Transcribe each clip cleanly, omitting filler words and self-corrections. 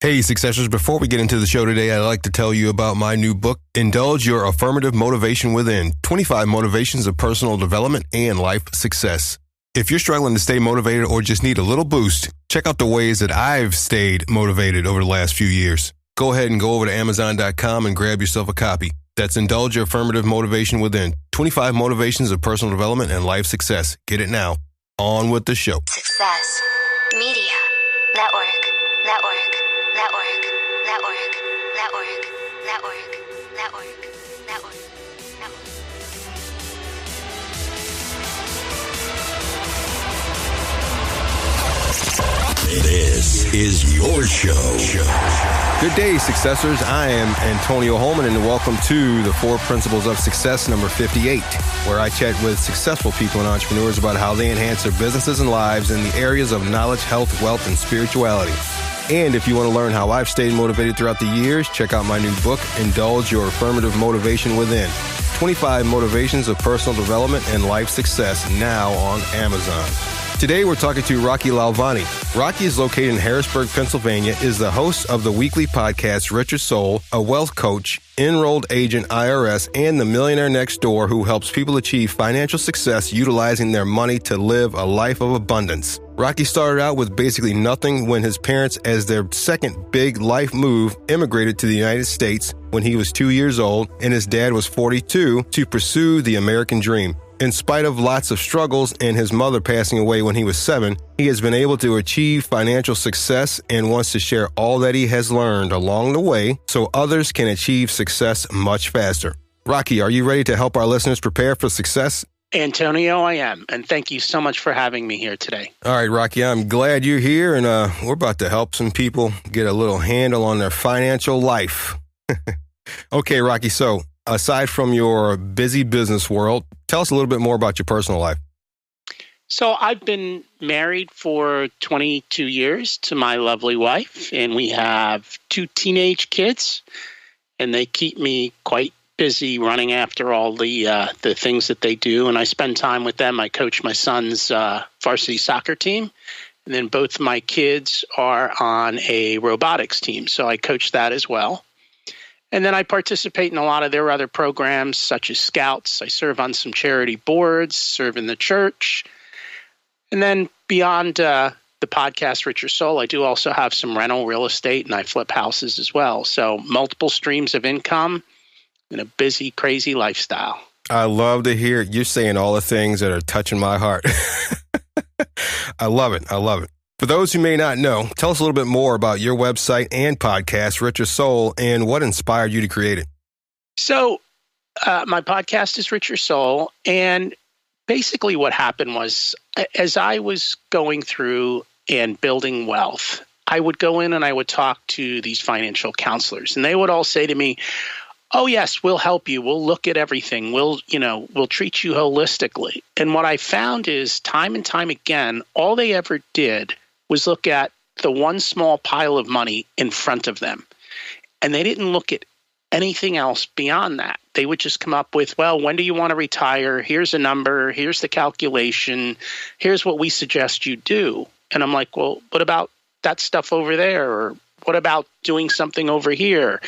Hey, Successors, before we get into the show today, I'd like to tell you about my new book, Indulge Your Affirmative Motivation Within, 25 Motivations of Personal Development and Life Success. If you're struggling to stay motivated or just need a little boost, check out the ways that I've stayed motivated over the last few years. Go ahead and go over to Amazon.com and grab yourself a copy. That's Indulge Your Affirmative Motivation Within, 25 Motivations of Personal Development and Life Success. Get it now. On with the show. Success. Media. Network. This is your show. Good day, Successors. I am Antonio Holman, and welcome to the 4 Principles of Success, number 58, where I chat with successful people and entrepreneurs about how they enhance their businesses and lives in the areas of knowledge, health, wealth, and spirituality. And if you want to learn how I've stayed motivated throughout the years, check out my new book, Indulge Your Affirmative Motivation Within, 25 Motivations of Personal Development and Life Success, now on Amazon. Today, we're talking to Rocky Lalvani. Rocky is located in Harrisburg, Pennsylvania, is the host of the weekly podcast, Richer Soul, a wealth coach, enrolled agent IRS, and the millionaire next door who helps people achieve financial success utilizing their money to live a life of abundance. Rocky started out with basically nothing when his parents, as their second big life move, immigrated to the United States when he was 2 years old and his dad was 42 to pursue the American dream. In spite of lots of struggles and his mother passing away when he was 7, he has been able to achieve financial success and wants to share all that he has learned along the way so others can achieve success much faster. Rocky, are you ready to help our listeners prepare for success? Antonio, I am, and thank you so much for having me here today. All right, Rocky, I'm glad you're here, and we're about to help some people get a little handle on their financial life. Okay, Rocky, so aside from your busy business world, tell us a little bit more about your personal life. So I've been married for 22 years to my lovely wife, and we have 2 teenage kids, and they keep me quite busy running after all the things that they do, and I spend time with them. I coach my son's varsity soccer team, and then both my kids are on a robotics team, so I coach that as well. And then I participate in a lot of their other programs, such as Scouts. I serve on some charity boards, serve in the church. And then beyond the podcast, Richer Soul, I do also have some rental real estate, and I flip houses as well. So multiple streams of income and a busy, crazy lifestyle. I love to hear you saying all the things that are touching my heart. I love it. I love it. For those who may not know, tell us a little bit more about your website and podcast, Richer Soul, and what inspired you to create it. So my podcast is Richer Soul, and basically what happened was as I was going through and building wealth, I would go in and I would talk to these financial counselors, and they would all say to me, "Oh, yes, we'll help you. We'll look at everything. We'll treat you holistically." And what I found is time and time again, all they ever did was look at the one small pile of money in front of them. And they didn't look at anything else beyond that. They would just come up with, well, when do you want to retire? Here's a number. Here's the calculation. Here's what we suggest you do. And I'm like, well, what about that stuff over there? Or what about doing something over here?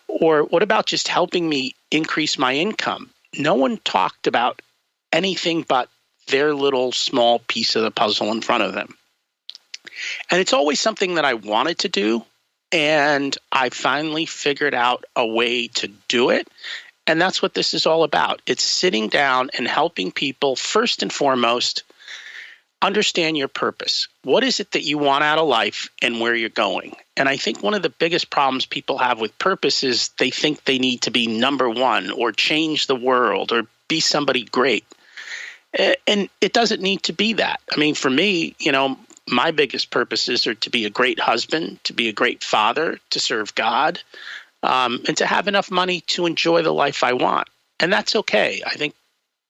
Or what about just helping me increase my income? No one talked about anything but their little small piece of the puzzle in front of them. And it's always something that I wanted to do, and I finally figured out a way to do it. And that's what this is all about. It's sitting down and helping people, first and foremost, understand your purpose. What is it that you want out of life and where you're going? And I think one of the biggest problems people have with purpose is they think they need to be number one or change the world or be somebody great. And it doesn't need to be that. I mean, for me, my biggest purposes are to be a great husband, to be a great father, to serve God, and to have enough money to enjoy the life I want. And that's okay, I think.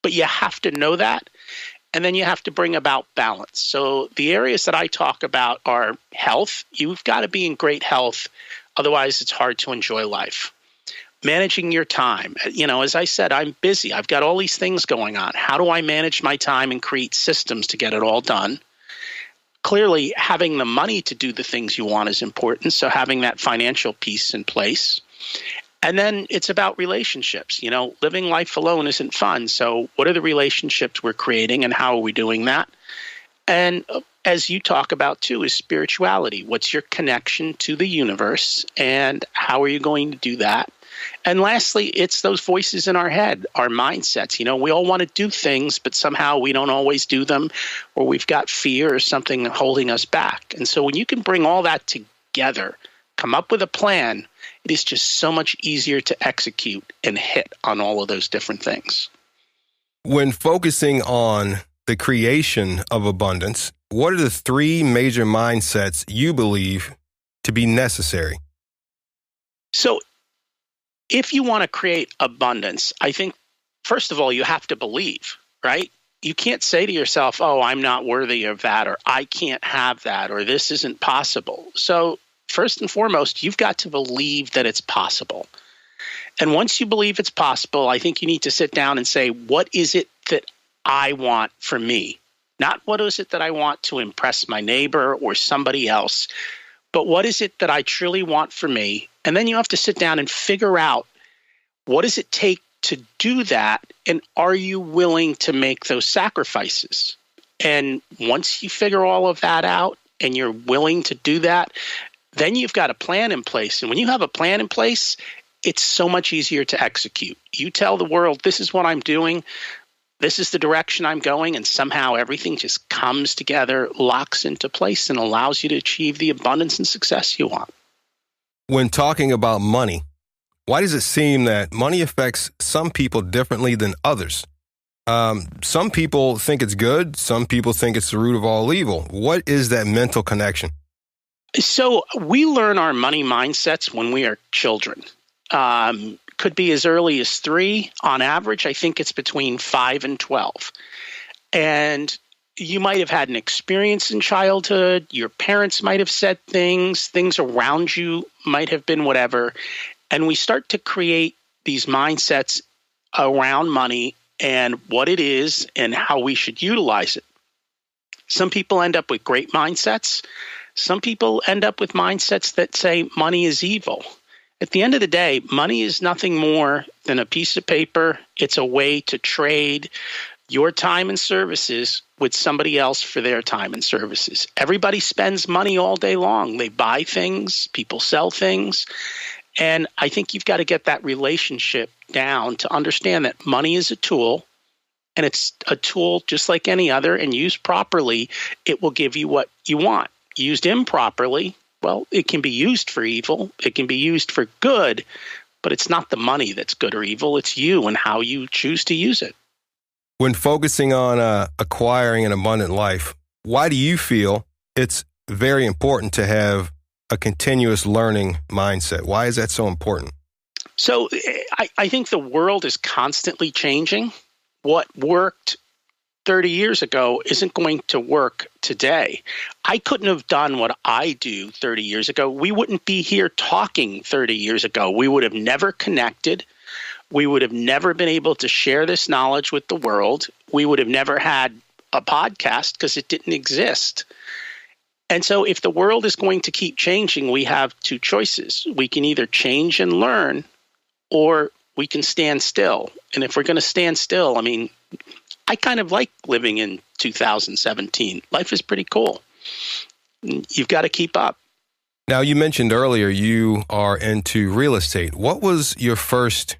But you have to know that, and then you have to bring about balance. So the areas that I talk about are health. You've got to be in great health. Otherwise, it's hard to enjoy life. Managing your time. As I said, I'm busy. I've got all these things going on. How do I manage my time and create systems to get it all done? clearly having the money to do the things you want is important. So having that financial piece in place. And then it's about relationships. Living life alone isn't fun. So what are the relationships we're creating and how are we doing that? And as you talk about too, is spirituality. What's your connection to the universe and how are you going to do that? And lastly, it's those voices in our head, our mindsets. We all want to do things, but somehow we don't always do them, or we've got fear or something holding us back. And so when you can bring all that together, come up with a plan, it is just so much easier to execute and hit on all of those different things. When focusing on the creation of abundance, what are the 3 major mindsets you believe to be necessary? So if you want to create abundance, I think, first of all, you have to believe, right? You can't say to yourself, oh, I'm not worthy of that, or I can't have that, or this isn't possible. So first and foremost, you've got to believe that it's possible. And once you believe it's possible, I think you need to sit down and say, what is it that I want for me? Not what is it that I want to impress my neighbor or somebody else, but what is it that I truly want for me? And then you have to sit down and figure out, what does it take to do that? And are you willing to make those sacrifices? And once you figure all of that out and you're willing to do that, then you've got a plan in place. And when you have a plan in place, it's so much easier to execute. You tell the world, this is what I'm doing. This is the direction I'm going, and somehow everything just comes together, locks into place, and allows you to achieve the abundance and success you want. When talking about money, why does it seem that money affects some people differently than others? Some people think it's good. Some people think it's the root of all evil. What is that mental connection? So we learn our money mindsets when we are children. Could be as early as 3. On average, I think it's between 5 and 12. And you might have had an experience in childhood. Your parents might have said things around you might have been whatever. And we start to create these mindsets around money and what it is and how we should utilize it. Some people end up with great mindsets. Some people end up with mindsets that say money is evil. At the end of the day, money is nothing more than a piece of paper. It's a way to trade your time and services with somebody else for their time and services. Everybody spends money all day long. They buy things, people sell things. And I think you've got to get that relationship down to understand that money is a tool, and it's a tool just like any other, and used properly, it will give you what you want. Used improperly, well, it can be used for evil. It can be used for good, but it's not the money that's good or evil. It's you and how you choose to use it. When focusing on acquiring an abundant life, why do you feel it's very important to have a continuous learning mindset? Why is that so important? So I think the world is constantly changing. What worked 30 years ago isn't going to work today. I couldn't have done what I do 30 years ago. We wouldn't be here talking 30 years ago. We would have never connected. We would have never been able to share this knowledge with the world. We would have never had a podcast because it didn't exist. And so if the world is going to keep changing, we have 2 choices. We can either change and learn, or we can stand still. And if we're going to stand still, I kind of like living in 2017. Life is pretty cool. You've got to keep up. Now, you mentioned earlier you are into real estate. What was your first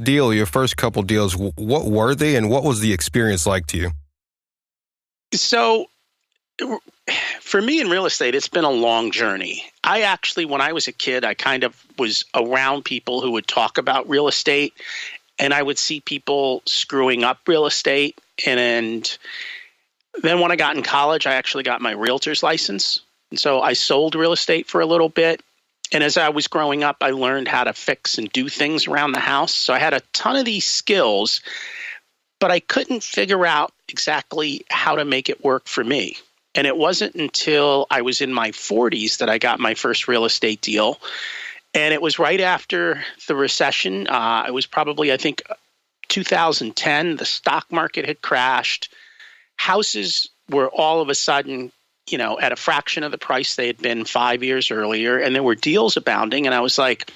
deal, your first couple deals? What were they, and what was the experience like to you? So for me in real estate, it's been a long journey. I actually, when I was a kid, I kind of was around people who would talk about real estate, and I would see people screwing up real estate. And then when I got in college, I actually got my realtor's license. And so I sold real estate for a little bit. And as I was growing up, I learned how to fix and do things around the house. So I had a ton of these skills, but I couldn't figure out exactly how to make it work for me. And it wasn't until I was in my 40s that I got my first real estate deal. And it was right after the recession. It was probably, I think, 2010. The stock market had crashed. Houses were all of a sudden at a fraction of the price they had been 5 years earlier, and there were deals abounding. And I was like,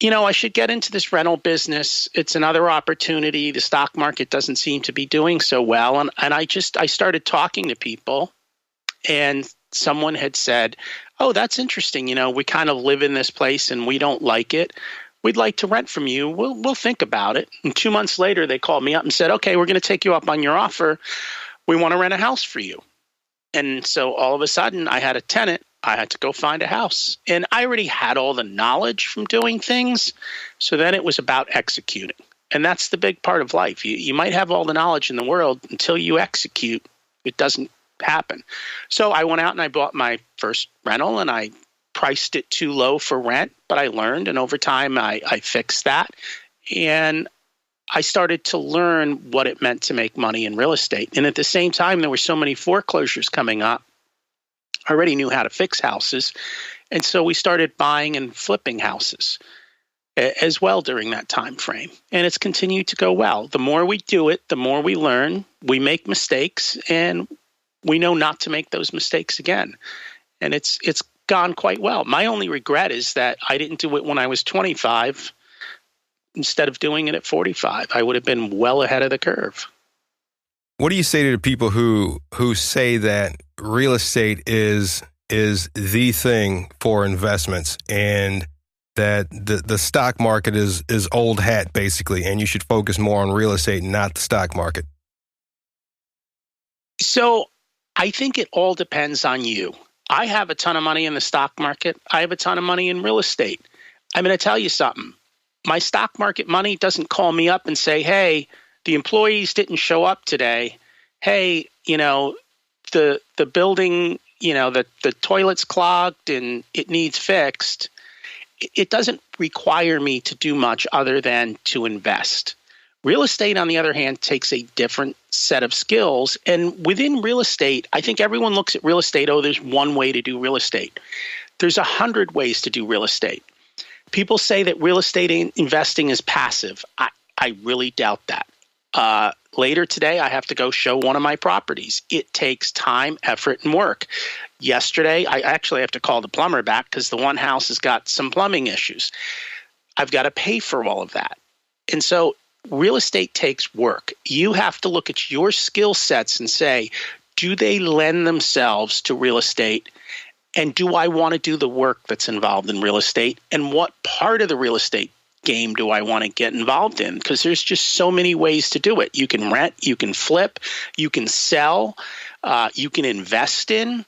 I should get into this rental business. It's another opportunity. The stock market doesn't seem to be doing so well. And I started talking to people, and someone had said, oh, that's interesting. We kind of live in this place and we don't like it. We'd like to rent from you. We'll think about it. And 2 months later, they called me up and said, okay, we're going to take you up on your offer. We want to rent a house for you. And so all of a sudden I had a tenant. I had to go find a house. And I already had all the knowledge from doing things. So then it was about executing. And that's the big part of life. You might have all the knowledge in the world until you execute. It doesn't happen. So I went out and I bought my first rental, and I priced it too low for rent, but I learned. And over time I fixed that. And I started to learn what it meant to make money in real estate. And at the same time, there were so many foreclosures coming up. I already knew how to fix houses. And so we started buying and flipping houses as well during that time frame. And it's continued to go well. The more we do it, the more we learn. We make mistakes, and we know not to make those mistakes again. And it's gone quite well. My only regret is that I didn't do it when I was 25 instead of doing it at 45. I would have been well ahead of the curve. What do you say to the people who say that real estate is the thing for investments, and that the stock market is old hat, basically, and you should focus more on real estate, not the stock market? So I think it all depends on you. I have a ton of money in the stock market. I have a ton of money in real estate. I'm going to tell you something. My stock market money doesn't call me up and say, hey, the employees didn't show up today. Hey, the building, the toilet's clogged and it needs fixed. It doesn't require me to do much other than to invest. Real estate, on the other hand, takes a different set of skills. And within real estate, I think everyone looks at real estate, oh, there's one way to do real estate. There's 100 ways to do real estate. People say that real estate investing is passive. I really doubt that. Later today, I have to go show one of my properties. It takes time, effort, and work. Yesterday, I actually have to call the plumber back because the one house has got some plumbing issues. I've got to pay for all of that. And so real estate takes work. You have to look at your skill sets and say, do they lend themselves to real estate? And do I want to do the work that's involved in real estate? And what part of the real estate game do I want to get involved in? Because there's just so many ways to do it. You can rent, you can flip, you can sell, you can invest in,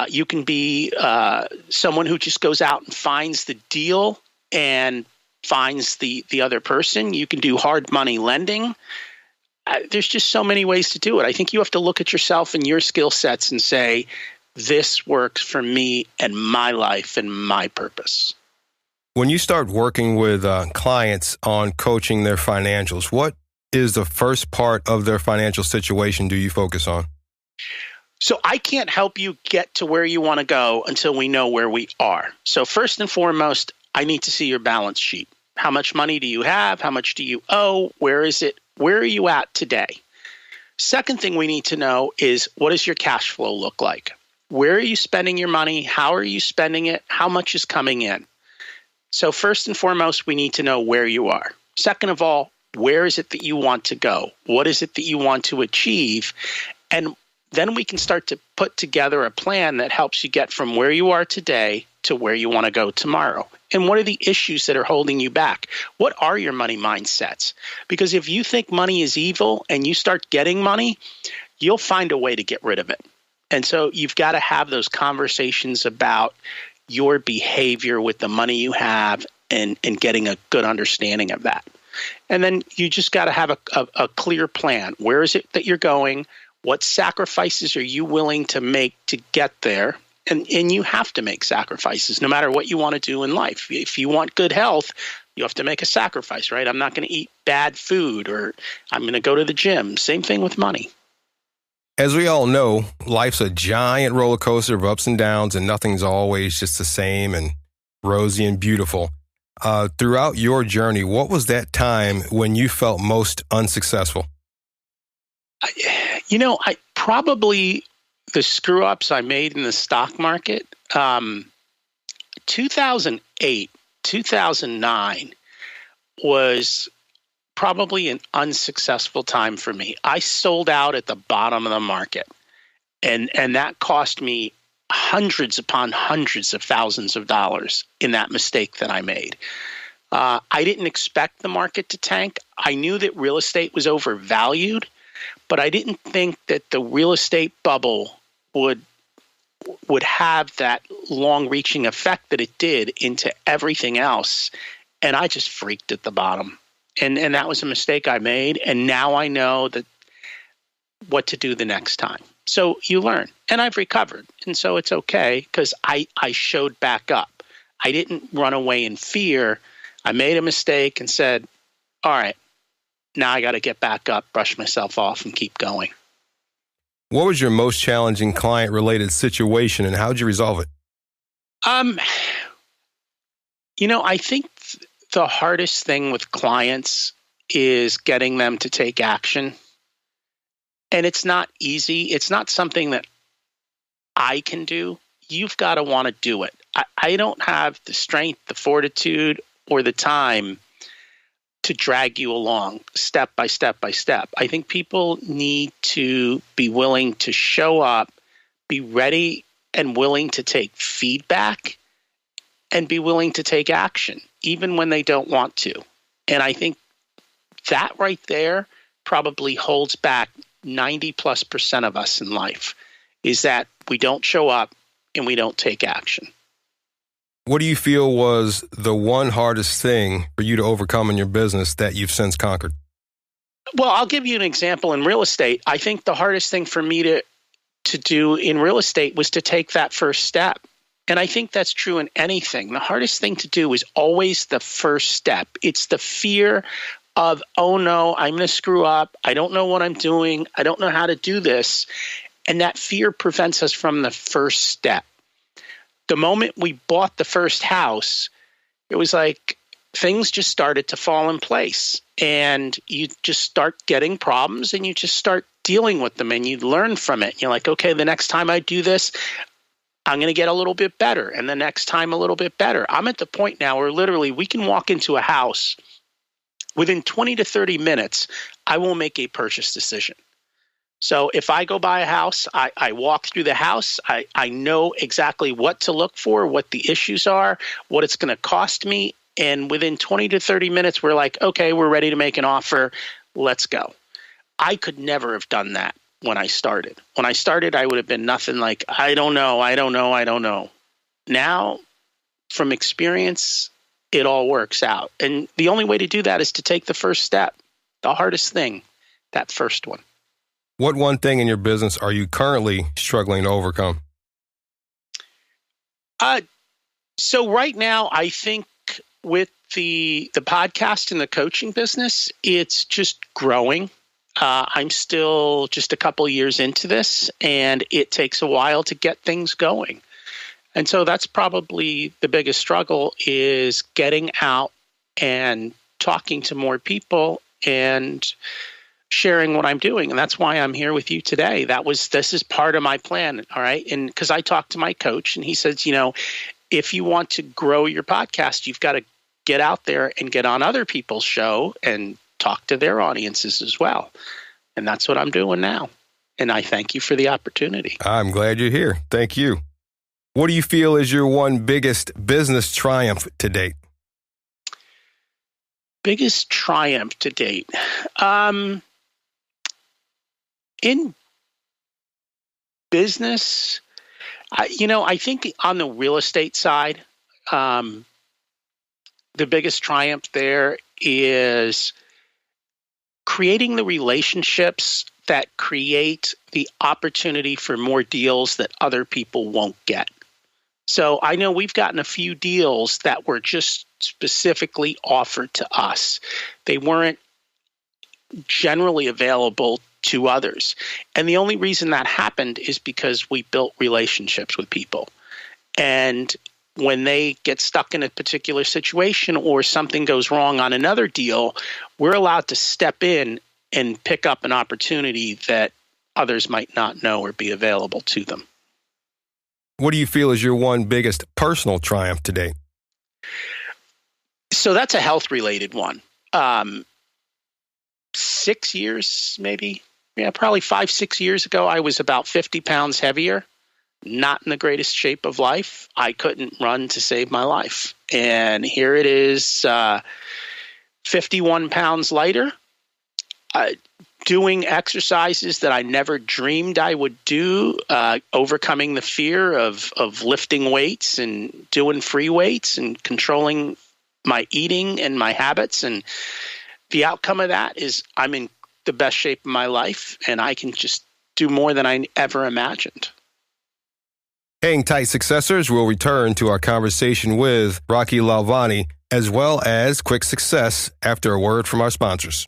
you can be someone who just goes out and finds the deal and finds the other person. You can do hard money lending. There's just so many ways to do it. I think you have to look at yourself and your skill sets and say, this works for me and my life and my purpose. When you start working with clients on coaching their financials, what is the first part of their financial situation do you focus on? So I can't help you get to where you want to go until we know where we are. So first and foremost, I need to see your balance sheet. How much money do you have? How much do you owe? Where is it? Where are you at today? Second thing we need to know is, what does your cash flow look like? Where are you spending your money? How are you spending it? How much is coming in? So first and foremost, we need to know where you are. Second of all, where is it that you want to go? What is it that you want to achieve? And then we can start to put together a plan that helps you get from where you are today to where you want to go tomorrow. And what are the issues that are holding you back? What are your money mindsets? Because if you think money is evil and you start getting money, you'll find a way to get rid of it. And so you've got to have those conversations about your behavior with the money you have and getting a good understanding of that. And then you just got to have a clear plan. Where is it that you're going? What sacrifices are you willing to make to get there? And you have to make sacrifices no matter what you want to do in life. If you want good health, you have to make a sacrifice, right? I'm not going to eat bad food, or I'm going to go to the gym. Same thing with money. As we all know, life's a giant roller coaster of ups and downs, and nothing's always just the same and rosy and beautiful. Throughout your journey, what was that time when you felt most unsuccessful? I probably the screw ups I made in the stock market, 2008, 2009 was probably an unsuccessful time for me. I sold out at the bottom of the market, and that cost me hundreds upon hundreds of thousands of dollars in that mistake that I made. I didn't expect the market to tank. I knew that real estate was overvalued, but I didn't think that the real estate bubble would have that long-reaching effect that it did into everything else. And I just freaked at the bottom. And that was a mistake I made. And now I know that what to do the next time. So you learn. And I've recovered. And so it's okay because I showed back up. I didn't run away in fear. I made a mistake and said, all right, now I got to get back up, brush myself off, and keep going. What was your most challenging client-related situation, and how did you resolve it? I think the hardest thing with clients is getting them to take action. And it's not easy. It's not something that I can do. You've got to want to do it. I don't have the strength, the fortitude, or the time to drag you along step by step by step. I think people need to be willing to show up, be ready and willing to take feedback, and be willing to take action, even when they don't want to. And I think that right there probably holds back 90+% of us in life, is that we don't show up and we don't take action. What do you feel was the one hardest thing for you to overcome in your business that you've since conquered? Well, I'll give you an example in real estate. I think the hardest thing for me to do in real estate was to take that first step. And I think that's true in anything. The hardest thing to do is always the first step. It's the fear of, oh no, I'm going to screw up. I don't know what I'm doing. I don't know how to do this. And that fear prevents us from the first step. The moment we bought the first house, it was like things just started to fall in place. And you just start getting problems and you just start dealing with them and you learn from it. You're like, okay, the next time I do this, I'm going to get a little bit better. And the next time a little bit better. I'm at the point now where literally we can walk into a house. Within 20 to 30 minutes, I will make a purchase decision. So if I go buy a house, I walk through the house, I know exactly what to look for, what the issues are, what it's going to cost me. And within 20 to 30 minutes, we're like, okay, we're ready to make an offer. Let's go. I could never have done that when I started. When I started, I would have been nothing like, I don't know. Now, from experience, it all works out. And the only way to do that is to take the first step. The hardest thing, that first one. What one thing in your business are you currently struggling to overcome? So right now, I think with the podcast and the coaching business, it's just growing. I'm still just a couple years into this, and it takes a while to get things going. And so that's probably the biggest struggle, is getting out and talking to more people and sharing what I'm doing. And that's why I'm here with you today. This is part of my plan. All right. And because I talked to my coach and he says, if you want to grow your podcast, you've got to get out there and get on other people's show and talk to their audiences as well. And that's what I'm doing now. And I thank you for the opportunity. I'm glad you're here. Thank you. What do you feel is your one biggest business triumph to date? Biggest triumph to date. In business, I think on the real estate side, the biggest triumph there is creating the relationships that create the opportunity for more deals that other people won't get. So I know we've gotten a few deals that were just specifically offered to us. They weren't generally available to others. And the only reason that happened is because we built relationships with people. And when they get stuck in a particular situation or something goes wrong on another deal, we're allowed to step in and pick up an opportunity that others might not know or be available to them. What do you feel is your one biggest personal triumph today? So that's a health-related one. 6 years, maybe. Yeah, probably 5-6 years ago, I was about 50 pounds heavier, not in the greatest shape of life. I couldn't run to save my life. And here it is, 51 pounds lighter, doing exercises that I never dreamed I would do, overcoming the fear of lifting weights and doing free weights and controlling my eating and my habits. And the outcome of that is I'm in the best shape of my life, and I can just do more than I ever imagined. Hang tight, successors. We'll return to our conversation with Rocky Lalvani, as well as quick success after a word from our sponsors.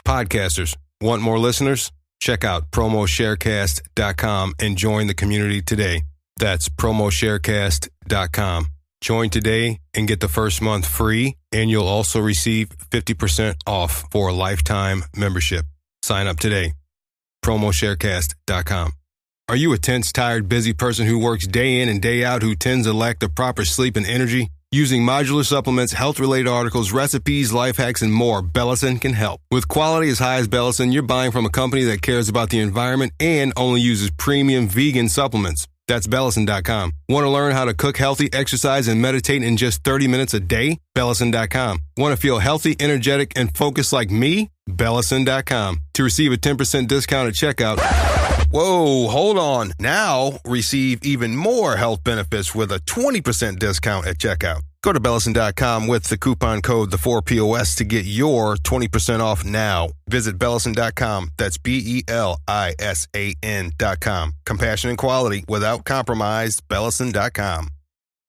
Podcasters, want more listeners? Check out promosharecast.com and join the community today. That's promosharecast.com. Join today and get the first month free, and you'll also receive 50% off for a lifetime membership. Sign up today. promosharecast.com. Are you a tense, tired, busy person who works day in and day out, who tends to lack the proper sleep and energy? Using modular supplements, health-related articles, recipes, life hacks, and more, Bellison can help. With quality as high as Bellison, you're buying from a company that cares about the environment and only uses premium vegan supplements. That's Bellison.com. Want to learn how to cook healthy, exercise, and meditate in just 30 minutes a day? Bellison.com. Want to feel healthy, energetic, and focused like me? Bellison.com. To receive a 10% discount at checkout. Whoa, hold on. Now receive even more health benefits with a 20% discount at checkout. Go to Bellison.com with the coupon code the4POS to get your 20% off now. Visit Bellison.com. That's BELISAN.com. Compassion and quality without compromise. Bellison.com.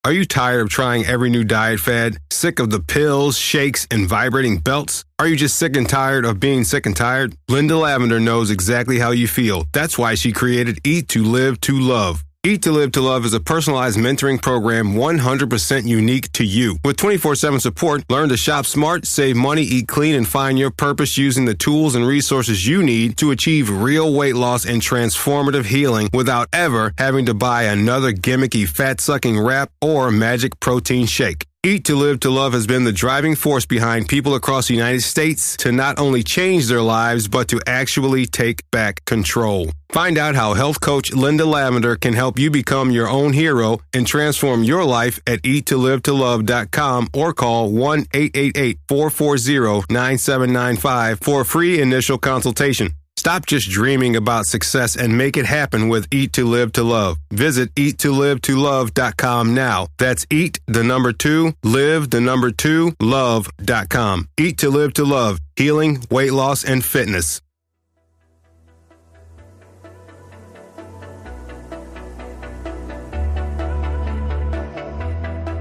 Are you tired of trying every new diet fad? Sick of the pills, shakes, and vibrating belts? Are you just sick and tired of being sick and tired? Linda Lavender knows exactly how you feel. That's why she created Eat to Live to Love. Eat to Live to Love is a personalized mentoring program 100% unique to you. With 24/7 support, learn to shop smart, save money, eat clean, and find your purpose using the tools and resources you need to achieve real weight loss and transformative healing without ever having to buy another gimmicky fat-sucking wrap or magic protein shake. Eat to Live to Love has been the driving force behind people across the United States to not only change their lives, but to actually take back control. Find out how health coach Linda Lavender can help you become your own hero and transform your life at eattolivetolove.com or call 1-888-440-9795 for a free initial consultation. Stop just dreaming about success and make it happen with Eat to Live to Love. Visit eattolivetolove.com now. That's eat, the number 2, live, the number 2, love.com. Eat to Live to Love. Healing, weight loss, and fitness.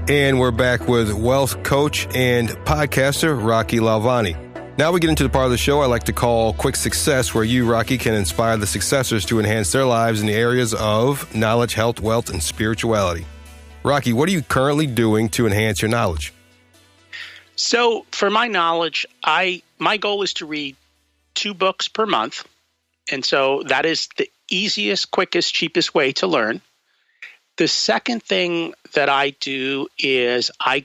And we're back with wealth coach and podcaster Rocky Lalvani. Now we get into the part of the show I like to call Quick Success, where you, Rocky, can inspire the successors to enhance their lives in the areas of knowledge, health, wealth, and spirituality. Rocky, what are you currently doing to enhance your knowledge? So for my knowledge, my goal is to read 2 books per month. And so that is the easiest, quickest, cheapest way to learn. The second thing that I do is I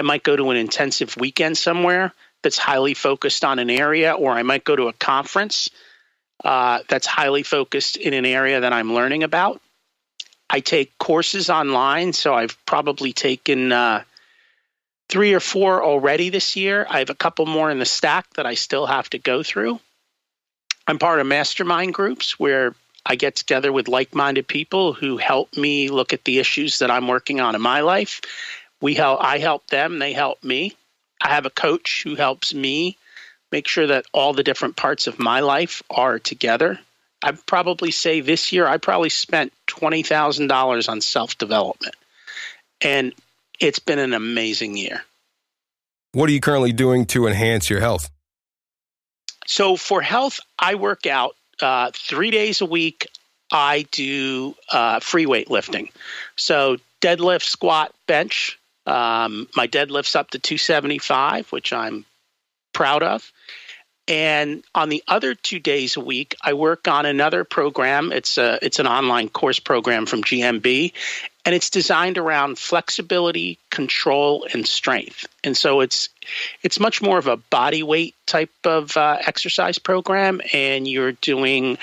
might go to an intensive weekend somewhere that's highly focused on an area, or I might go to a conference that's highly focused in an area that I'm learning about. I take courses online, so I've probably taken 3 or 4 already this year. I have a couple more in the stack that I still have to go through. I'm part of mastermind groups where I get together with like-minded people who help me look at the issues that I'm working on in my life. I help them, they help me. I have a coach who helps me make sure that all the different parts of my life are together. I'd probably say this year I probably spent $20,000 on self-development. And it's been an amazing year. What are you currently doing to enhance your health? So for health, I work out 3 days a week. I do free weightlifting. So deadlift, squat, bench. My deadlift's up to 275, which I'm proud of. And on the other 2 days a week, I work on another program. It's an online course program from GMB, and it's designed around flexibility, control, and strength. And so it's much more of a body weight type of exercise program, and you're doing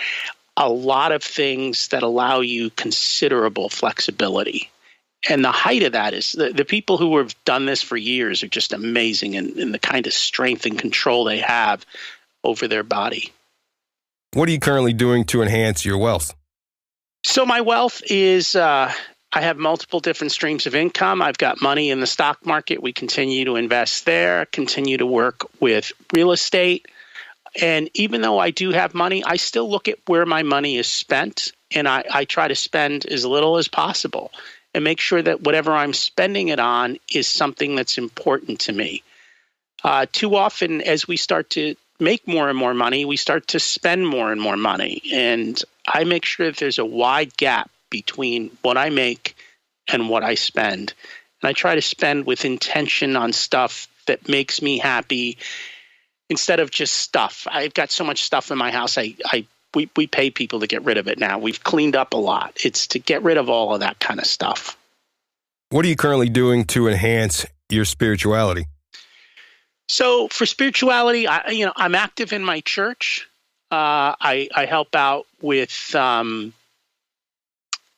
a lot of things that allow you considerable flexibility. And the height of that is the people who have done this for years are just amazing in the kind of strength and control they have over their body. What are you currently doing to enhance your wealth? So my wealth is I have multiple different streams of income. I've got money in the stock market. We continue to invest there, continue to work with real estate. And even though I do have money, I still look at where my money is spent, and I try to spend as little as possible and make sure that whatever I'm spending it on is something that's important to me. Too often, as we start to make more and more money, we start to spend more and more money. And I make sure that there's a wide gap between what I make and what I spend. And I try to spend with intention on stuff that makes me happy instead of just stuff. I've got so much stuff in my house. We pay people to get rid of it now. We've cleaned up a lot. It's to get rid of all of that kind of stuff. What are you currently doing to enhance your spirituality? So for spirituality, I'm active in my church. I help out with the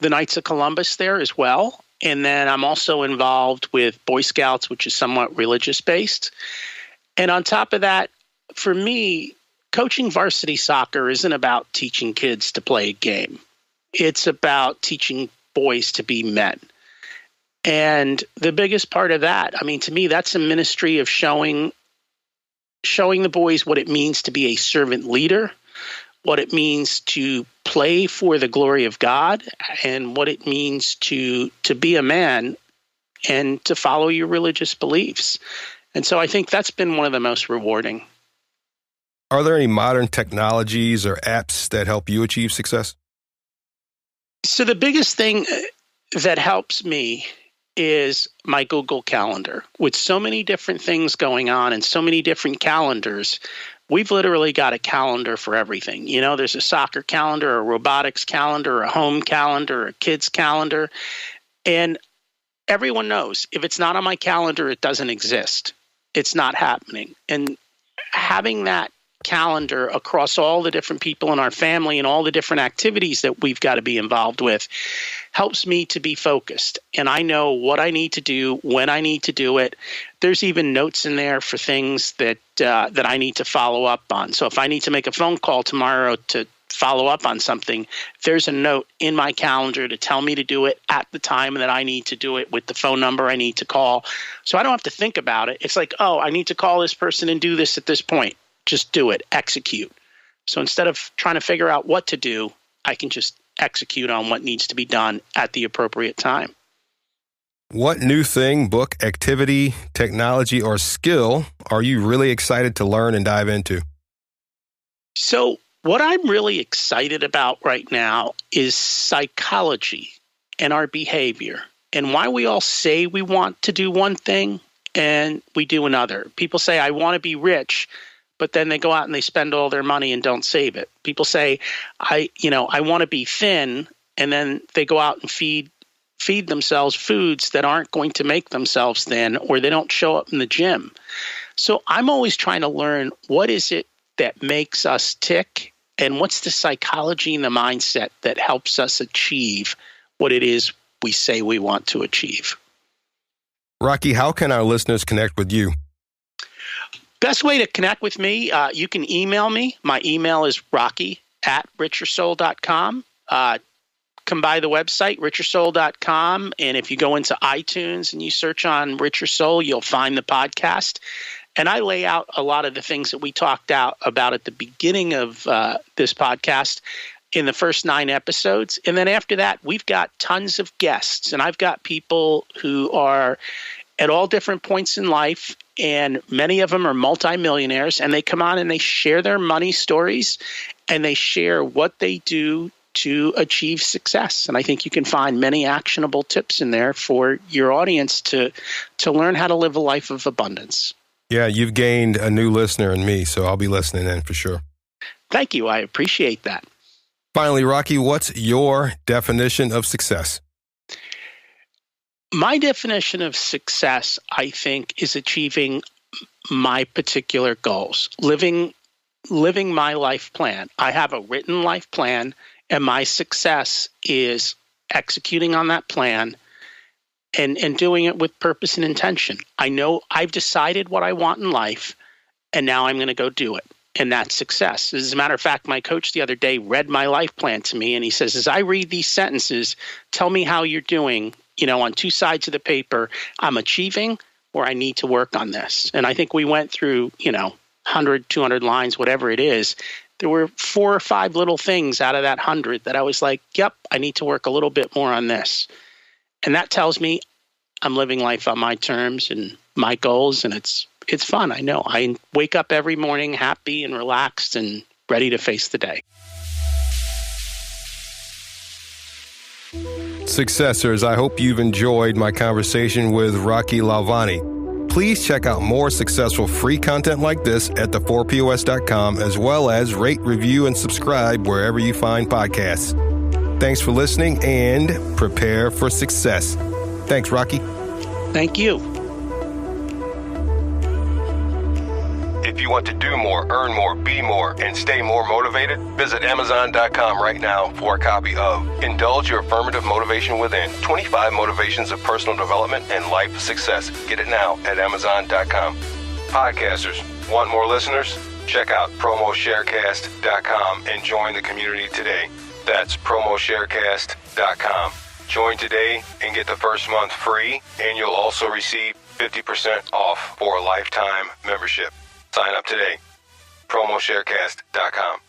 Knights of Columbus there as well. And then I'm also involved with Boy Scouts, which is somewhat religious-based. And on top of that, for me, coaching varsity soccer isn't about teaching kids to play a game. It's about teaching boys to be men. And the biggest part of that, to me, that's a ministry of showing the boys what it means to be a servant leader, what it means to play for the glory of God, and what it means to be a man and to follow your religious beliefs. And so I think that's been one of the most rewarding. Are there any modern technologies or apps that help you achieve success? So the biggest thing that helps me is my Google Calendar. With so many different things going on and so many different calendars, we've literally got a calendar for everything. There's a soccer calendar, a robotics calendar, a home calendar, a kids calendar. And everyone knows if it's not on my calendar, it doesn't exist. It's not happening. And having that calendar across all the different people in our family and all the different activities that we've got to be involved with helps me to be focused. And I know what I need to do, when I need to do it. There's even notes in there for things that I need to follow up on. So if I need to make a phone call tomorrow to follow up on something, there's a note in my calendar to tell me to do it at the time that I need to do it with the phone number I need to call. So I don't have to think about it. It's like, oh, I need to call this person and do this at this point. Just do it, execute. So instead of trying to figure out what to do, I can just execute on what needs to be done at the appropriate time. What new thing, book, activity, technology, or skill are you really excited to learn and dive into? So what I'm really excited about right now is psychology and our behavior and why we all say we want to do one thing and we do another. People say, I want to be rich, but then they go out and they spend all their money and don't save it. People say, I want to be thin, and then they go out and feed themselves foods that aren't going to make themselves thin, or they don't show up in the gym. So I'm always trying to learn, what is it that makes us tick, and what's the psychology and the mindset that helps us achieve what it is we say we want to achieve. Rocky, how can our listeners connect with you? Best way to connect with me, you can email me. My email is rocky@richersoul.com. Come by the website, richersoul.com. And if you go into iTunes and you search on Richer Soul, you'll find the podcast. And I lay out a lot of the things that we talked about at the beginning of this podcast in the first 9 episodes. And then after that, we've got tons of guests. And I've got people who are at all different points in life, and many of them are multimillionaires, and they come on and they share their money stories, and they share what they do to achieve success. And I think you can find many actionable tips in there for your audience to learn how to live a life of abundance. Yeah, you've gained a new listener in me, so I'll be listening in for sure. Thank you. I appreciate that. Finally, Rocky, what's your definition of success? My definition of success, I think, is achieving my particular goals, living my life plan. I have a written life plan, and my success is executing on that plan and doing it with purpose and intention. I know I've decided what I want in life, and now I'm going to go do it. And that's success. As a matter of fact, my coach the other day read my life plan to me, and he says, as I read these sentences, tell me how you're doing, on two sides of the paper. I'm achieving, or I need to work on this. And I think we went through, 100, 200 lines, whatever it is. There were 4 or 5 little things out of that 100 that I was like, yep, I need to work a little bit more on this. And that tells me I'm living life on my terms and my goals, and it's fun. I know. I wake up every morning happy and relaxed and ready to face the day. Successors, I hope you've enjoyed my conversation with Rocky Lalvani. Please check out more successful free content like this at the4pos.com, as well as rate, review, and subscribe wherever you find podcasts. Thanks for listening, and prepare for success. Thanks, Rocky. Thank you. If you want to do more, earn more, be more, and stay more motivated, visit Amazon.com right now for a copy of Indulge Your Affirmative Motivation Within, 25 Motivations of Personal Development and Life Success. Get it now at Amazon.com. Podcasters, want more listeners? Check out promosharecast.com and join the community today. That's promosharecast.com. Join today and get the first month free, and you'll also receive 50% off for a lifetime membership. Sign up today. promosharecast.com.